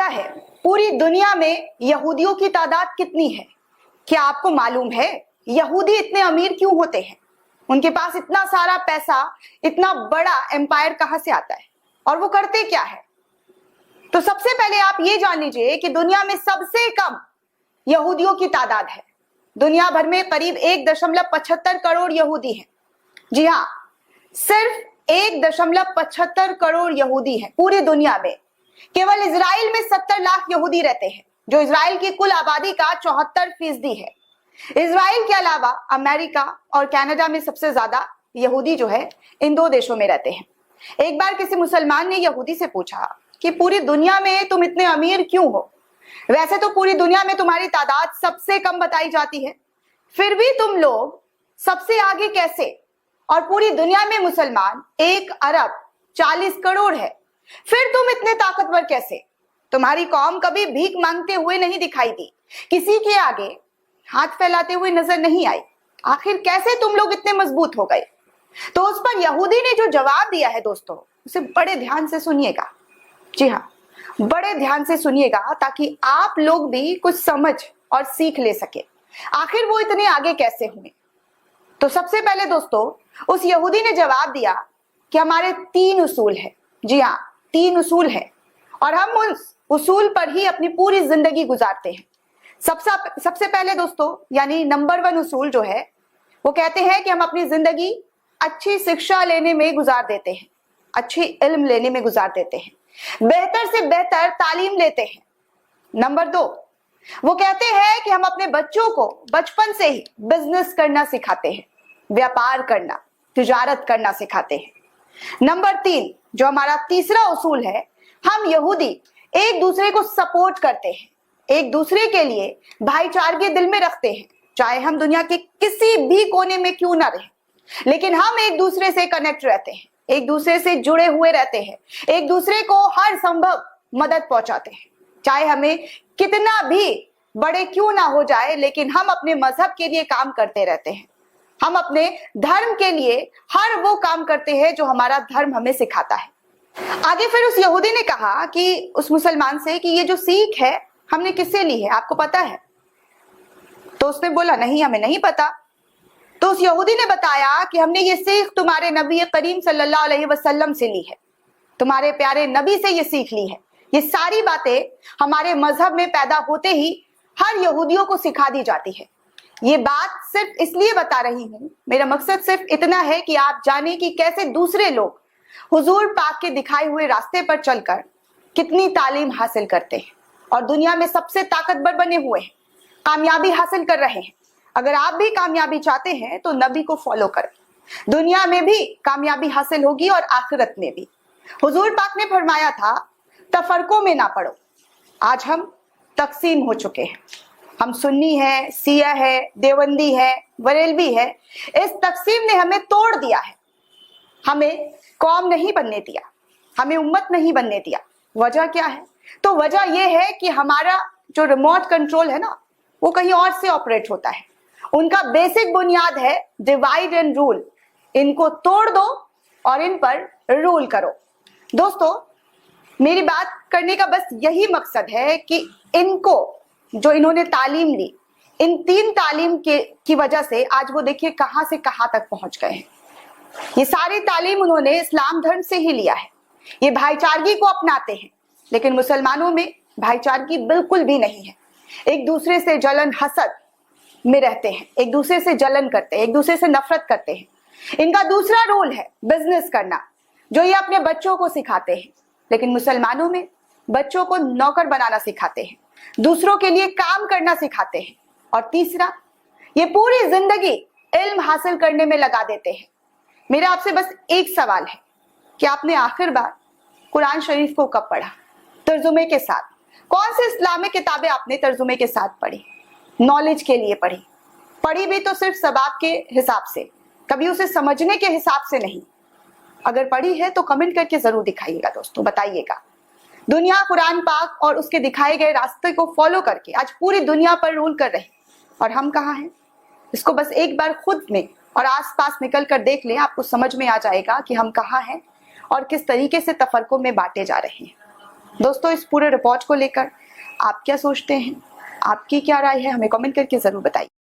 है पूरी दुनिया में यहूदियों की तादाद कितनी है? क्या आपको मालूम है यहूदी इतने अमीर क्यों होते हैं? उनके पास इतना सारा पैसा, इतना बड़ा एम्पायर कहां से आता है और वो करते क्या है? तो सबसे पहले आप ये जान लीजिए कि दुनिया में सबसे कम यहूदियों की तादाद है। दुनिया भर में करीब 1.75 करोड़ यहूदी हैं। जी हाँ, सिर्फ 1.75 करोड़ यहूदी हैं पूरी दुनिया में। केवल इजराइल में 70 लाख यहूदी रहते हैं, जो इजराइल की कुल आबादी का 74% है। इजराइल के अलावा अमेरिका और कनाडा में सबसे ज्यादा यहूदी जो है इन 2 देशों में रहते हैं। एक बार किसी मुसलमान ने यहूदी से पूछा कि पूरी दुनिया में तुम इतने अमीर क्यों हो? वैसे तो पूरी दुनिया में तुम्हारी तादाद सबसे कम बताई जाती है, फिर भी तुम लोग सबसे आगे कैसे? और पूरी दुनिया में मुसलमान 1 अरब 40 करोड़ है, फिर तुम इतने ताकतवर कैसे? तुम्हारी कौम कभी भीख मांगते हुए नहीं दिखाई दी, किसी के आगे हाथ फैलाते हुए नजर नहीं आई। आखिर कैसे तुम लोग इतने मजबूत हो गए? तो उस पर यहूदी ने जो जवाब दिया है दोस्तों, उसे बड़े ध्यान से सुनिएगा। जी हाँ, बड़े ध्यान से सुनिएगा ताकि आप लोग भी कुछ समझ और सीख ले सके। आखिर वो इतने आगे कैसे हुए? तो सबसे पहले दोस्तों उस यहूदी ने जवाब दिया कि हमारे 3 उसूल है। जी हाँ, 3 उसूल है और हम उस उसूल पर ही अपनी पूरी जिंदगी गुजारते हैं। सबसे पहले दोस्तों यानी नंबर 1 उसूल जो है वो कहते हैं कि हम अपनी जिंदगी अच्छी शिक्षा लेने में गुजार देते हैं, अच्छी इल्म लेने में गुजार देते हैं, बेहतर से बेहतर तालीम लेते हैं। नंबर 2 वो कहते हैं कि हम अपने बच्चों को बचपन से ही बिजनेस करना सिखाते हैं, व्यापार करना, तिजारत करना सिखाते हैं। नंबर 3 जो हमारा तीसरा उसूल है, हम यहूदी एक दूसरे को सपोर्ट करते हैं, एक दूसरे के लिए भाईचारे दिल में रखते हैं, चाहे हम दुनिया के किसी भी कोने में क्यों ना रहें, लेकिन हम एक दूसरे से कनेक्ट रहते हैं, एक दूसरे से जुड़े हुए रहते हैं, एक दूसरे को हर संभव मदद पहुंचाते हैं, चाहे हमें कितना भी बड़े क्यों ना हो जाए, लेकिन हम अपने मजहब के लिए काम करते रहते हैं। हम अपने धर्म के लिए हर वो काम करते हैं जो हमारा धर्म हमें सिखाता है। आगे फिर उस यहूदी ने कहा कि उस मुसलमान से कि ये जो सीख है हमने किससे ली है, आपको पता है? तो उसने बोला नहीं, हमें नहीं पता। तो उस यहूदी ने बताया कि हमने ये सीख तुम्हारे नबी करीम सल्लल्लाहु अलैहि वसल्लम से ली है, तुम्हारे प्यारे नबी से ये सीख ली है। ये सारी बातें हमारे मजहब में पैदा होते ही हर यहूदियों को सिखा दी जाती है। ये बात सिर्फ इसलिए बता रही हूं, मेरा मकसद सिर्फ इतना है कि आप जाने कि कैसे दूसरे लोग हुजूर पाक के दिखाए हुए रास्ते पर चलकर कितनी तालीम हासिल करते हैं और दुनिया में सबसे ताकतवर बने हुए हैं, कामयाबी हासिल कर रहे हैं। अगर आप भी कामयाबी चाहते हैं तो नबी को फॉलो करें, दुनिया में भी कामयाबी हासिल होगी और आखिरत में भी। हुजूर पाक ने फरमाया था तफरकों में ना पड़ो। आज हम तकसीम हो चुके हैं, हम सुन्नी है, सिया है, देवबंदी है, बरेलवी है। इस तकसीम ने हमें तोड़ दिया है, हमें कौम नहीं बनने दिया, हमें उम्मत नहीं बनने दिया। वजह क्या है? तो वजह यह है कि हमारा जो रिमोट कंट्रोल है ना, वो कहीं और से ऑपरेट होता है। उनका बेसिक बुनियाद है डिवाइड एंड रूल। इनको तोड़ दो और इन पर रूल करो। दोस्तों मेरी बात करने का बस यही मकसद है कि इनको जो इन्होंने तालीम ली, इन 3 तालीम की वजह से आज वो देखिए कहां से कहां तक पहुंच गए हैं। ये सारी तालीम उन्होंने इस्लाम धर्म से ही लिया है। ये भाईचारगी को अपनाते हैं, लेकिन मुसलमानों में भाईचारगी बिल्कुल भी नहीं है। एक दूसरे से जलन हसद में रहते हैं, एक दूसरे से जलन करते हैं, एक दूसरे से नफरत करते हैं। इनका दूसरा रोल है बिजनेस करना, जो ये अपने बच्चों को सिखाते हैं, लेकिन मुसलमानों में बच्चों को नौकर बनाना सिखाते हैं, दूसरों के लिए काम करना सिखाते हैं। और तीसरा, ये पूरी जिंदगी इल्म हासिल करने में लगा देते हैं। मेरा आपसे बस एक सवाल है कि आपने आखिर बार कुरान शरीफ को कब पढ़ा? तर्जुमे के साथ। कौन सी इस्लामिक किताबें आपने तर्जुमे के साथ पढ़ी? नॉलेज के लिए पढ़ी, पढ़ी भी तो सिर्फ सबाब के हिसाब से, कभी उसे समझने के हिसाब से नहीं। अगर पढ़ी है तो कमेंट करके जरूर दिखाइएगा दोस्तों, बताइएगा। दुनिया कुरान पाक और उसके दिखाए गए रास्ते को फॉलो करके आज पूरी दुनिया पर रूल कर रही, और हम कहाँ हैं? इसको बस एक बार खुद में और आसपास निकल कर देख लें, आपको समझ में आ जाएगा कि हम कहाँ हैं और किस तरीके से तफरकों में बांटे जा रहे हैं। दोस्तों, इस पूरे रिपोर्ट को लेकर आप क्या सोचते हैं, आपकी क्या राय है, हमें कमेंट करके जरूर बताइए।